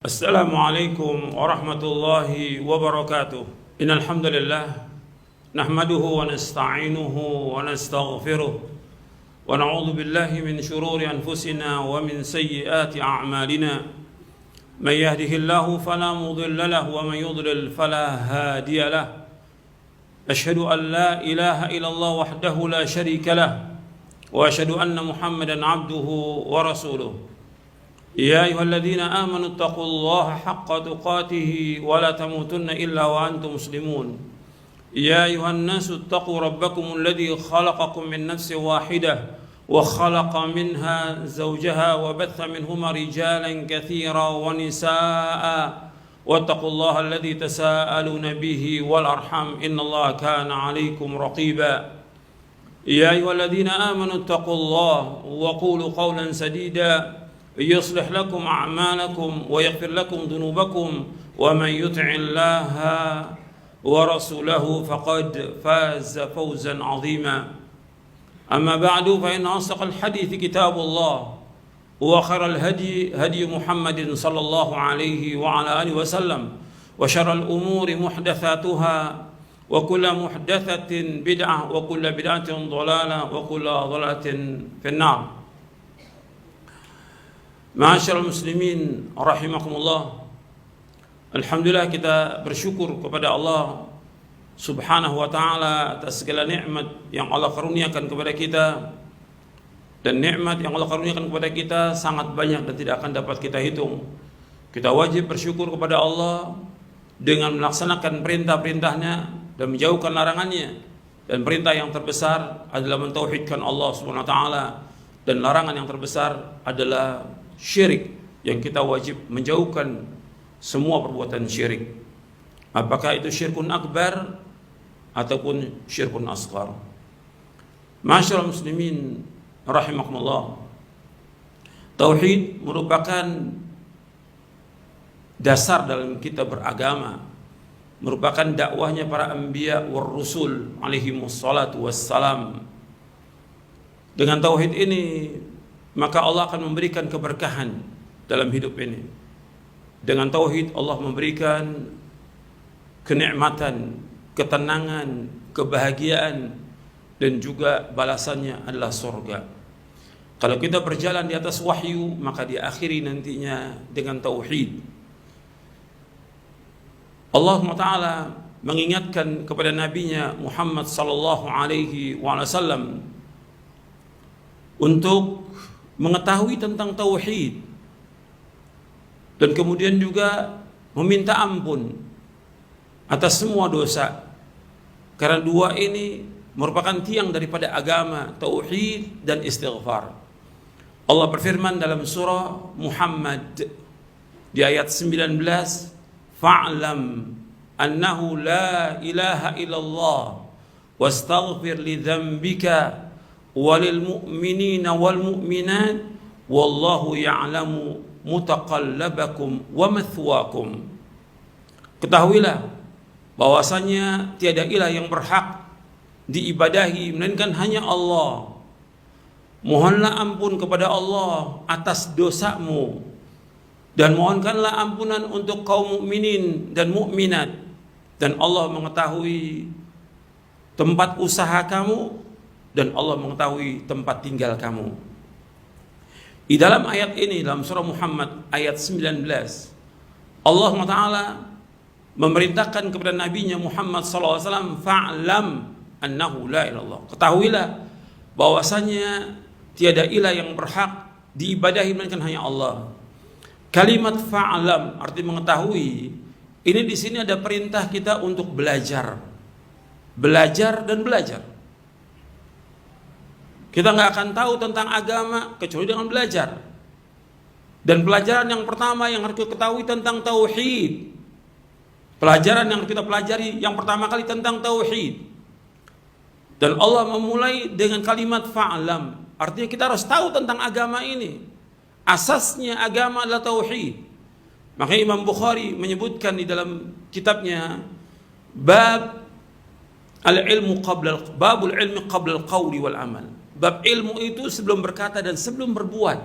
Assalamualaikum warahmatullahi wabarakatuh. Innal hamdalillah nahmaduhu wa nasta'inuhu wa nastaghfiruh wa na'udzu billahi min shururi anfusina wa min sayyiati a'malina. May yahdihillahu fala mudilla lahu wa may yudlil fala hadiya lahu. Asyhadu an la ilaha illallah wahdahu la syarika lahu wa asyhadu anna Muhammadan 'abduhu wa rasuluh. يا أيها الذين آمنوا اتقوا الله حق تقاته ولا تموتن إلا وأنتم مسلمون يا أيها الناس اتقوا ربكم الذي خلقكم من نفس واحدة وخلق منها زوجها وبث منهما رجالا كثيرا ونساء واتقوا الله الذي تساءلون به والأرحام إن الله كان عليكم رقيبا يا أيها الذين آمنوا اتقوا الله وقولوا قولا سديدا يصلح لكم أعمالكم ويغفر لكم ذنوبكم ومن يطع الله ورسوله فقد فاز فوزا عظيما أما بعد فإن أصدق الحديث كتاب الله وخير الهدي هدي محمد صلى الله عليه وعلى آله وسلم وشر الأمور محدثاتها وكل محدثة بدعة وكل بدعة ضلالة وكل ضلالة في النار. Ma'asyiral muslimin rahimakumullah. Alhamdulillah, kita bersyukur kepada Allah Subhanahu wa taala atas segala nikmat yang Allah karuniakan kepada kita. Dan nikmat yang Allah karuniakan kepada kita sangat banyak dan tidak akan dapat kita hitung. Kita wajib bersyukur kepada Allah dengan melaksanakan perintah-perintahnya dan menjauhkan larangannya. Dan perintah yang terbesar adalah mentauhidkan Allah Subhanahu wa taala, dan larangan yang terbesar adalah syirik, yang kita wajib menjauhkan semua perbuatan syirik, apakah itu syirkun akbar ataupun syirkun asghar. Ma'asyiral muslimin rahimakumullah, tauhid merupakan dasar dalam kita beragama, merupakan dakwahnya para anbiya war rusul alaihi wassalatu wassalam. Dengan tauhid ini maka Allah akan memberikan keberkahan dalam hidup ini. Dengan tauhid Allah memberikan kenikmatan, ketenangan, kebahagiaan, dan juga balasannya adalah surga. Kalau kita berjalan di atas wahyu, maka diakhiri nantinya dengan tauhid. Allah Ta'ala mengingatkan kepada nabinya Muhammad sallallahu alaihi wasallam untuk mengetahui tentang tauhid, dan kemudian juga meminta ampun atas semua dosa, karena dua ini merupakan tiang daripada agama, tauhid dan istighfar. Allah berfirman dalam surah Muhammad di ayat 19, fa'lam annahu la ilaha illallah wastaghfir li dzambika walil mu'minina wal mu'minat wallahu ya'lamu mutaqallabakum wa mathwaakum. Ketahuilah bahwasanya tiada ilah yang berhak diibadahi melainkan hanya Allah. Mohonlah ampun kepada Allah atas dosamu, dan mohonkanlah ampunan untuk kaum mukminin dan mukminat, dan Allah mengetahui tempat usaha kamu, dan Allah mengetahui tempat tinggal kamu. Di dalam ayat ini, dalam surah Muhammad ayat 19, Allah Ta'ala memerintahkan kepada nabinya Muhammad SAW, fa'lam annahu la ilallah. Ketahuilah bahwasanya tiada ilah yang berhak diibadahi melainkan hanya Allah. Kalimat fa'lam arti mengetahui. Ini di sini ada perintah kita untuk belajar. Belajar dan belajar. Kita nggak akan tahu tentang agama kecuali dengan belajar. Dan pelajaran yang pertama yang harus kita ketahui tentang tauhid. Pelajaran yang kita pelajari yang pertama kali tentang tauhid. Dan Allah memulai dengan kalimat fa'lam. Artinya kita harus tahu tentang agama ini. Asasnya agama adalah tauhid. Makanya Imam Bukhari menyebutkan di dalam kitabnya bab al-ilmu babul ilmi qabla al-qawli wal amal. Bab ilmu itu sebelum berkata dan sebelum berbuat.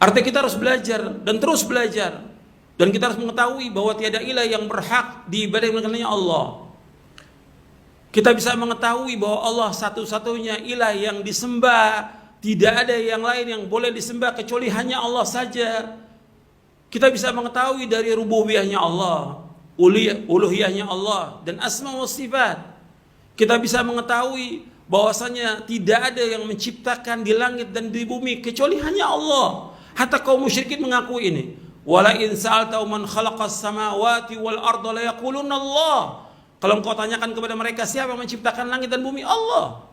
Artinya kita harus belajar dan terus belajar. Dan kita harus mengetahui bahwa tiada ilah yang berhak diibadahi melainkan Allah. Kita bisa mengetahui bahwa Allah satu-satunya ilah yang disembah, tidak ada yang lain yang boleh disembah kecuali hanya Allah saja. Kita bisa mengetahui dari rububiyahnya Allah, uluhiyahnya Allah, dan asma wa sifat. Kita bisa mengetahui bahwasanya tidak ada yang menciptakan di langit dan di bumi kecuali hanya Allah. Hatta kaum musyrikin mengaku ini. Wala in sa'alta man khalaqas samawati wal arda la yaquluna Allah. Kalau engkau tanyakan kepada mereka siapa yang menciptakan langit dan bumi, Allah.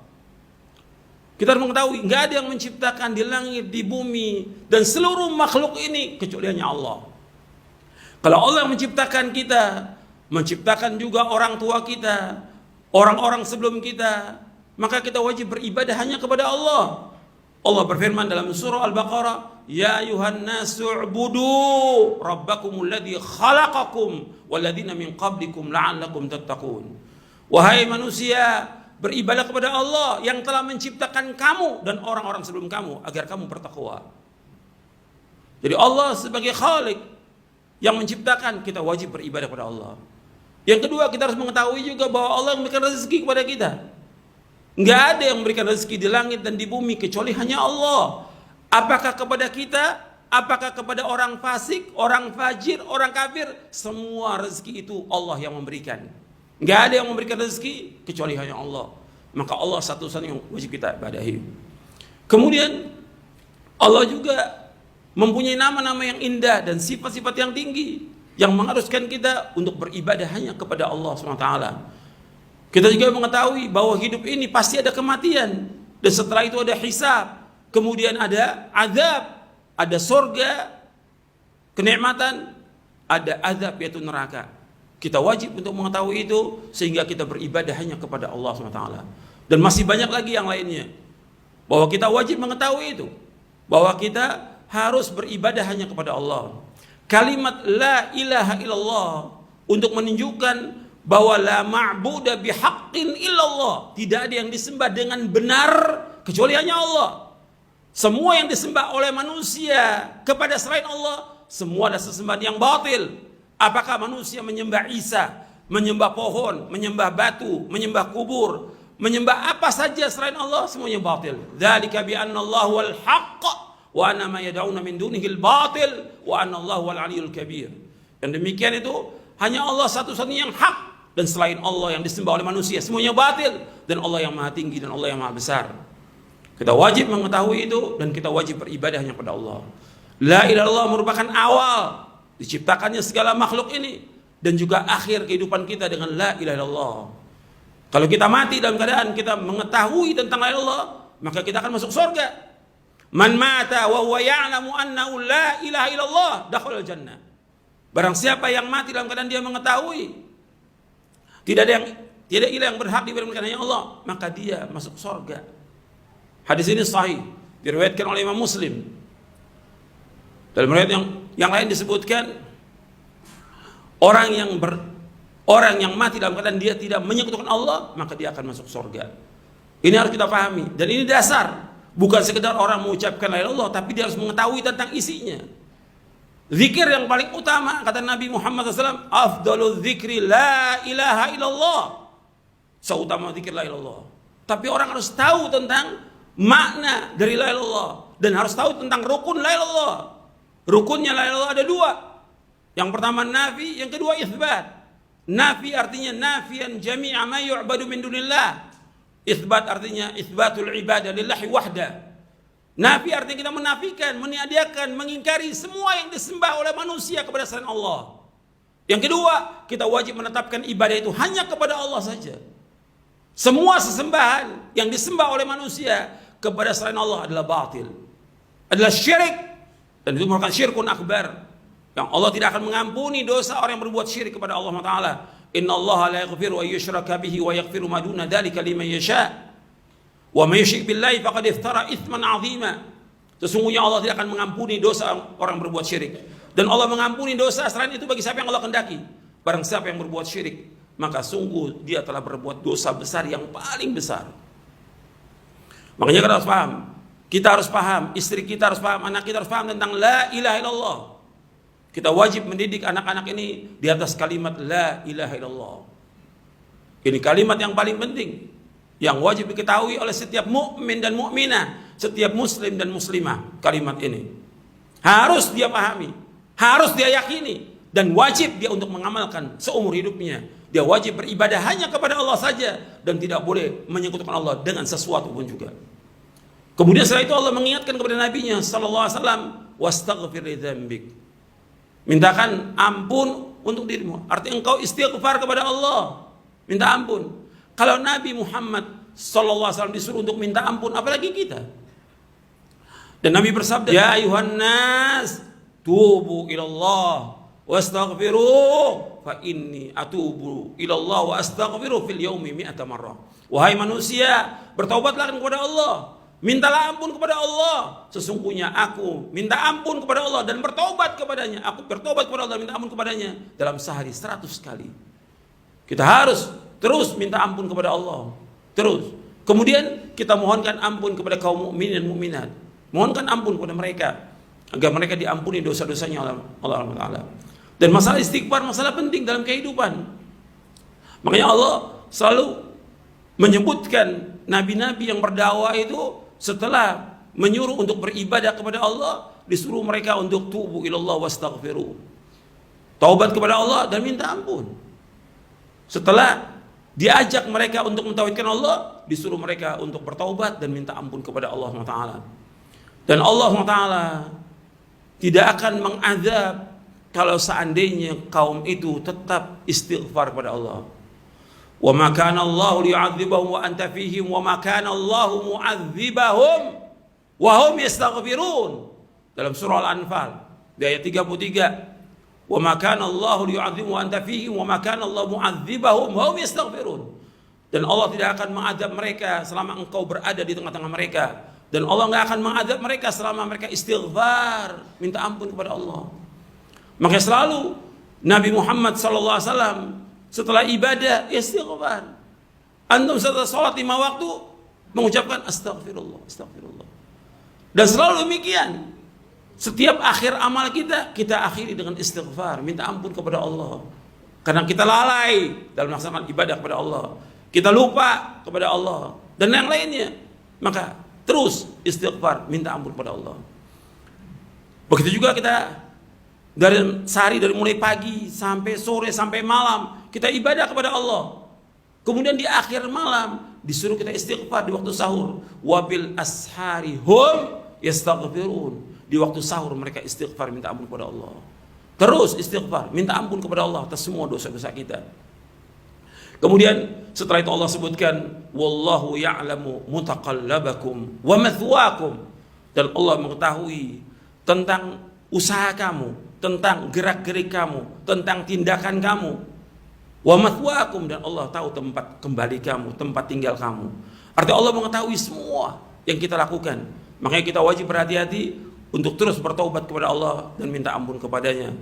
Kita harus mengetahui enggak ada yang menciptakan di langit, di bumi dan seluruh makhluk ini kecuali hanya Allah. Kalau Allah yang menciptakan kita, menciptakan juga orang tua kita, orang-orang sebelum kita, maka kita wajib beribadah hanya kepada Allah. Allah berfirman dalam surah Al-Baqarah, Ya ayuhan nasu ubudu rabbakumul ladzi khalaqakum walladzina min qablikum la'allakum tattaqun. Wahai manusia, beribadah kepada Allah yang telah menciptakan kamu dan orang-orang sebelum kamu agar kamu bertakwa. Jadi Allah sebagai Khalik yang menciptakan, kita wajib beribadah kepada Allah. Yang kedua, kita harus mengetahui juga bahwa Allah yang memberikan rezeki kepada kita. Enggak ada yang memberikan rezeki di langit dan di bumi kecuali hanya Allah. Apakah kepada kita, apakah kepada orang fasik, orang fajir, orang kafir, semua rezeki itu Allah yang memberikan. Enggak ada yang memberikan rezeki kecuali hanya Allah. Maka Allah satu-satunya yang wajib kita ibadahi. Kemudian Allah juga mempunyai nama-nama yang indah dan sifat-sifat yang tinggi yang mengharuskan kita untuk beribadah hanya kepada Allah SWT. Kita juga mengetahui bahwa hidup ini pasti ada kematian, dan setelah itu ada hisab, kemudian ada azab, ada surga, kenikmatan, ada azab yaitu neraka. Kita wajib untuk mengetahui itu sehingga kita beribadah hanya kepada Allah SWT. Dan masih banyak lagi yang lainnya, bahwa kita wajib mengetahui itu, bahwa kita harus beribadah hanya kepada Allah. Kalimat la ilaha illallah untuk menunjukkan bahwa la ma'budu bihaqqin illallah, tidak ada yang disembah dengan benar kecuali hanya Allah. Semua yang disembah oleh manusia kepada selain Allah, semua adalah sesembahan yang batil. Apakah manusia menyembah Isa, menyembah pohon, menyembah batu, menyembah kubur, menyembah apa saja selain Allah, semuanya batil. Dzalika bi anna Allah wal haqq wa anna ma yad'una min dunihi al-batil wa anna Allah wal 'aliyyul kabir. Yang demikian itu hanya Allah satu-satunya yang hak, dan selain Allah yang disembah oleh manusia semuanya batil, dan Allah yang maha tinggi dan Allah yang maha besar. Kita wajib mengetahui itu dan kita wajib beribadah hanya kepada Allah. La ilaha illallah merupakan awal diciptakannya segala makhluk ini dan juga akhir kehidupan kita dengan la ilaha illallah. Kalau kita mati dalam keadaan kita mengetahui tentang la ilaha illallah, maka kita akan masuk surga. Man mata wa huwa ya'lamu annahu la ilaha illallah dakhala al-jannah. Barang siapa yang mati dalam keadaan dia mengetahui tidak ada ilah yang berhak diberikan hanya Allah, maka dia masuk surga. Hadis ini sahih, diriwayatkan oleh Imam Muslim. Dalam riwayat yang lain disebutkan orang yang mati dalam keadaan dia tidak menyekutukan Allah, maka dia akan masuk surga. Ini harus kita pahami, dan ini dasar. Bukan sekedar orang mengucapkan la ilaha illallah, tapi dia harus mengetahui tentang isinya. Zikir yang paling utama, kata Nabi Muhammad SAW, afdalul zikri la ilaha illallah. Seutama zikir la ilaha illallah. Tapi orang harus tahu tentang makna dari la ilaha illallah, dan harus tahu tentang rukun la ilaha illallah. Rukunnya la ilaha illallah ada dua. Yang pertama nafi, yang kedua itsbat. Nafi artinya nafian jami'a ma yu'badu min dunillah. Itsbat artinya itsbatul ibadah lillahi wahda. Nafi artinya kita menafikan, meniadakan, mengingkari semua yang disembah oleh manusia kepada selain Allah. Yang kedua, kita wajib menetapkan ibadah itu hanya kepada Allah saja. Semua sesembahan yang disembah oleh manusia kepada selain Allah adalah batil, adalah syirik, dan itu merupakan syirkun akbar, yang Allah tidak akan mengampuni dosa orang yang berbuat syirik kepada Allah Ta'ala. Inna Allah la yaghfiru an yushraka bihi wa yaghfiru ma duna dzalika liman yasha. Wa may yusyrik billahi faqad iftara itsman 'azima. Sesungguhnya Allah tidak akan mengampuni dosa orang berbuat syirik, dan Allah mengampuni dosa selain itu bagi siapa yang Allah kehendaki. Barang siapa yang berbuat syirik, maka sungguh dia telah berbuat dosa besar yang paling besar. Makanya kita harus paham, kita harus paham, istri kita harus paham, anak kita harus paham tentang la ilaha illallah. Kita wajib mendidik anak-anak ini di atas kalimat la ilaha illallah. Ini kalimat yang paling penting, yang wajib diketahui oleh setiap mukmin dan mukminah, setiap muslim dan muslimah. Kalimat ini harus dia pahami, harus dia yakini, dan wajib dia untuk mengamalkan seumur hidupnya. Dia wajib beribadah hanya kepada Allah saja dan tidak boleh menyekutukan Allah dengan sesuatu pun juga. Kemudian setelah itu Allah mengingatkan kepada Nabi-Nya sallallahu alaihi wasallam, wastaghfir li dzambik. Mintakan ampun untuk dirimu. Artinya engkau istighfar kepada Allah, minta ampun. Kalau Nabi Muhammad sallallahu alaihi wasallam disuruh untuk minta ampun, apalagi kita. Dan Nabi bersabda, ya ayuhan nas, tubu ilallah wastaghfiru fa inni atubu ilallah wa astaghfiru fil yaumi mi'ata marrah. Wahai manusia, bertaubatlah kepada Allah, mintalah ampun kepada Allah. Sesungguhnya aku minta ampun kepada Allah dan bertaubat kepadanya. Aku bertaubat kepada Allah, minta ampun kepadanya dalam sehari 100 kali. Kita harus terus minta ampun kepada Allah. Terus. Kemudian kita mohonkan ampun kepada kaum mukminin dan mukminat. Mohonkan ampun kepada mereka agar mereka diampuni dosa-dosanya oleh Allah Taala. Dan masalah istighfar masalah penting dalam kehidupan. Makanya Allah selalu menyebutkan nabi-nabi yang berdakwah itu setelah menyuruh untuk beribadah kepada Allah, disuruh mereka untuk tubu ilallah wastaghfiru. Taubat kepada Allah dan minta ampun. Setelah diajak mereka untuk mentauhidkan Allah, disuruh mereka untuk bertaubat dan minta ampun kepada Allah Taala. Dan Allah Taala tidak akan mengazab kalau seandainya kaum itu tetap istighfar kepada Allah. Wa ma kana Allahu liyu'adzibahum wa anta fihim wa ma kana Allahu mu'adzibahum wa hum yastaghfirun. Dalam surah Al-Anfal di ayat 33, wa ma kana Allahu liyu'adzibahum wa anta fihim wa ma kana Allahu mu'adzibahum wa hum yastaghfirun. Dan Allah tidak akan mengadab mereka selama engkau berada di tengah-tengah mereka. Dan Allah enggak akan mengadab mereka selama mereka istighfar, minta ampun kepada Allah. Makanya selalu Nabi Muhammad sallallahu alaihi wasallam setelah ibadah istighfar. Antum setelah salat 5 waktu mengucapkan astagfirullah, astagfirullah. Dan selalu demikian. Setiap akhir amal kita akhiri dengan istighfar, minta ampun kepada Allah. Karena kita lalai dalam melaksanakan ibadah kepada Allah. Kita lupa kepada Allah dan yang lainnya. Maka terus istighfar, minta ampun kepada Allah. Begitu juga kita dari sehari, dari mulai pagi sampai sore sampai malam kita ibadah kepada Allah. Kemudian di akhir malam disuruh kita istighfar di waktu sahur. Wabil ashari hum yastaghfirun. Di waktu sahur mereka istighfar, minta ampun kepada Allah. Terus istighfar, minta ampun kepada Allah atas semua dosa-dosa kita. Kemudian setelah itu Allah sebutkan wallahu ya'lamu mutaqallabakum wa mathwaakum. Dan Allah mengetahui tentang usaha kamu, tentang gerak-gerik kamu, tentang tindakan kamu. Wa mathwaakum, dan Allah tahu tempat kembali kamu, tempat tinggal kamu. Artinya Allah mengetahui semua yang kita lakukan. Makanya kita wajib berhati-hati untuk terus bertaubat kepada Allah dan minta ampun kepadanya.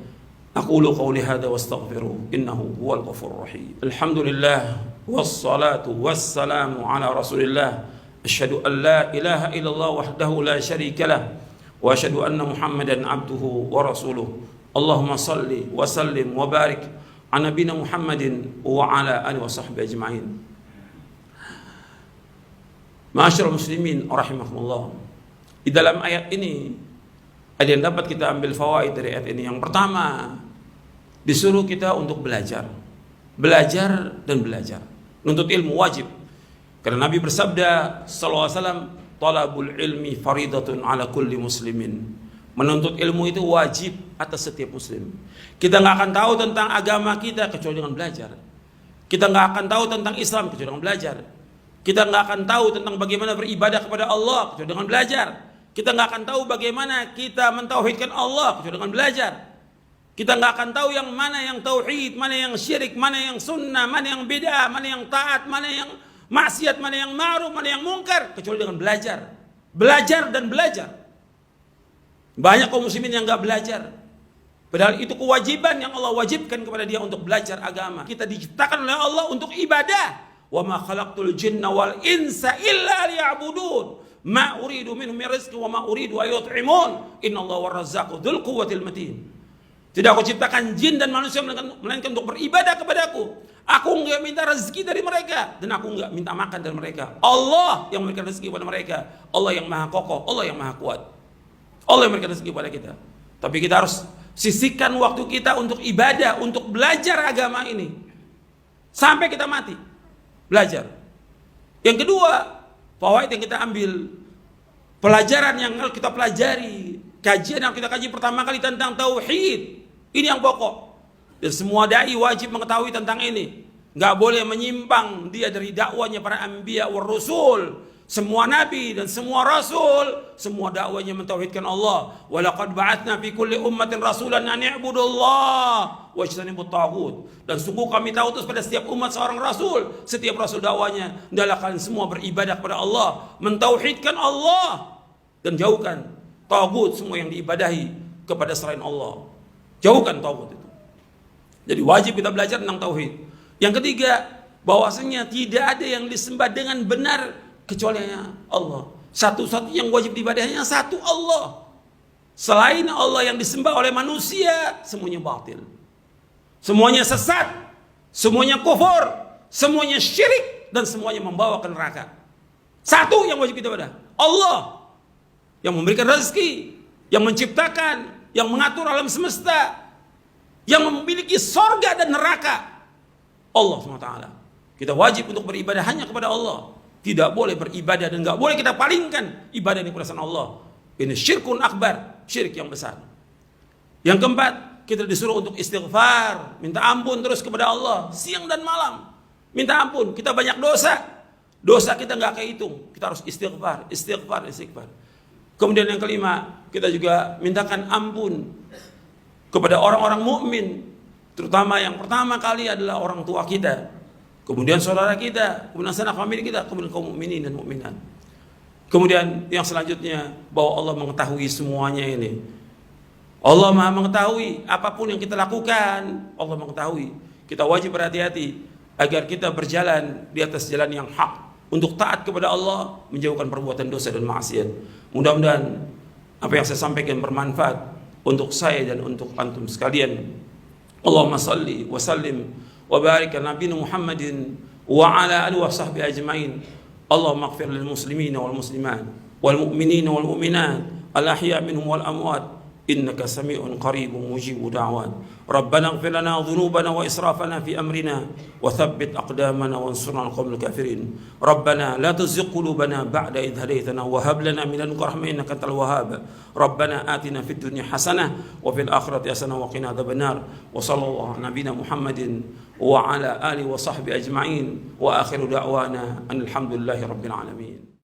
Aqulu qawli hadza wastaghfiru innahu huwal ghafurur rahim. Alhamdulillah wassalatu wassalamu ala Rasulillah. Asyhadu an la ilaha illallah wahdahu la syarika lah wa asyhadu anna Muhammadan abduhu wa rasuluh. Allahumma salli wa sallim wa barik ala nabiyina Muhammadin wa ala alihi wa sahbihi ajma'in. Ma'asyiral muslimin rahimakumullah. Di dalam ayat ini ada yang dapat kita ambil fawaid dari ayat ini. Yang pertama, disuruh kita untuk belajar. Belajar dan belajar. Menuntut ilmu wajib. Karena Nabi bersabda sallallahu alaihi wasallam, talabul ilmi faridatun ala kulli muslimin. Menuntut ilmu itu wajib atas setiap muslim. Kita nggak akan tahu tentang agama kita kecuali dengan belajar. Kita nggak akan tahu tentang Islam kecuali dengan belajar. Kita nggak akan tahu tentang bagaimana beribadah kepada Allah kecuali dengan belajar. Kita nggak akan tahu bagaimana kita mentauhidkan Allah kecuali dengan belajar. Kita nggak akan tahu yang mana yang tauhid, mana yang syirik, mana yang sunnah, mana yang bid'ah, mana yang taat, mana yang maksiat, mana yang ma'ruf, mana yang mungkar kecuali dengan belajar. Belajar dan belajar. Banyak kaum muslimin yang nggak belajar. Padahal itu kewajiban yang Allah wajibkan kepada dia untuk belajar agama. Kita diciptakan oleh Allah untuk ibadah. Wa ma khalaqtul jinna wal insa illa liya'budun. Ma uridu minhum min rizqi wa ma uridu an yut'imun. Innallaha war-razzaqu dzul quwwatil matin. Tidak aku ciptakan jin dan manusia melainkan untuk beribadah kepadaku. Aku enggak minta rezeki dari mereka dan aku enggak minta makan dari mereka. Allah yang memberikan rezeki kepada mereka. Allah yang maha kokoh, Allah yang maha kuat. Allah yang memberikan rezeki kepada kita. Tapi kita harus sisihkan waktu kita untuk ibadah, untuk belajar agama ini sampai kita mati. Belajar. Yang kedua, fawaid yang kita ambil, pelajaran yang kita pelajari, kajian yang kita kaji pertama kali tentang tauhid. Ini yang pokok. Dan semua dai wajib mengetahui tentang ini. Nggak boleh menyimpang dia dari dakwanya para anbiya war rasul. Semua nabi dan semua rasul, semua dakwanya mentauhidkan Allah. Walaqad ba'atsna fi kulli ummatin rasulan an i'budullaha wajtanibut taghut. Dan sungguh kami tahu pada setiap umat seorang rasul. Setiap rasul dakwanya, hendaklah kalian semua beribadah kepada Allah, mentauhidkan Allah dan jauhkan taghut, semua yang diibadahi kepada selain Allah. Jauhkan tauhid itu. Jadi wajib kita belajar tentang tauhid. Yang ketiga, bahwasanya tidak ada yang disembah dengan benar kecuali Allah. Satu-satunya yang wajib diibadahi hanya satu Allah. Selain Allah yang disembah oleh manusia, semuanya batil. Semuanya sesat, semuanya kufur, semuanya syirik, dan semuanya membawa ke neraka. Satu yang wajib kita ibadah, Allah yang memberikan rezeki, yang menciptakan, yang mengatur alam semesta, yang memiliki sorga dan neraka, Allah SWT. Kita wajib untuk beribadah hanya kepada Allah. Tidak boleh beribadah dan nggak boleh kita palingkan ibadah ini kepada Allah. Ini syirkun akbar, syirik yang besar. Yang keempat, kita disuruh untuk istighfar, minta ampun terus kepada Allah siang dan malam. Minta ampun, kita banyak dosa. Dosa kita nggak kehitung, kita harus istighfar, istighfar, istighfar. Kemudian yang kelima, kita juga mintakan ampun kepada orang-orang mukmin, terutama yang pertama kali adalah orang tua kita, kemudian saudara kita, kemudian sanak famili kita, kemudian kaum mukminin dan mukminat. Kemudian yang selanjutnya, bahwa Allah mengetahui semuanya ini. Allah Maha mengetahui apapun yang kita lakukan, Allah mengetahui. Kita wajib berhati-hati agar kita berjalan di atas jalan yang hak, untuk taat kepada Allah, menjauhkan perbuatan dosa dan maksiat. Mudah-mudahan apa yang saya sampaikan bermanfaat untuk saya dan untuk antum sekalian. Allahumma salli wa sallim wa barik ala nabiyina Muhammadin wa ala alihi wa sahbihi ajmain. Allahumma ighfir lil muslimina wal muslimat wal mu'minina wal mu'minat al ahya minhum wal amwat innaka sami'un qaribun mujibud da'wat. Rabbana ighfir lana dhunubana wa israfana fi amrina wa thabbit aqdamana wansurna 'alal qaumil kafirin. Rabbana la tuzigh qulubana ba'da idh hadaytana wa hab lana min ladunka rahmatan innaka antal wahhab. Rabbana atina fid dunya hasanah wa fil akhirati hasanah wa qina adzabannar. Wa sallallahu ala nabiyyina Muhammadin wa ala alihi wa sahbihi ajma'in wa akhiru da'wana alhamdulillahi rabbil alamin.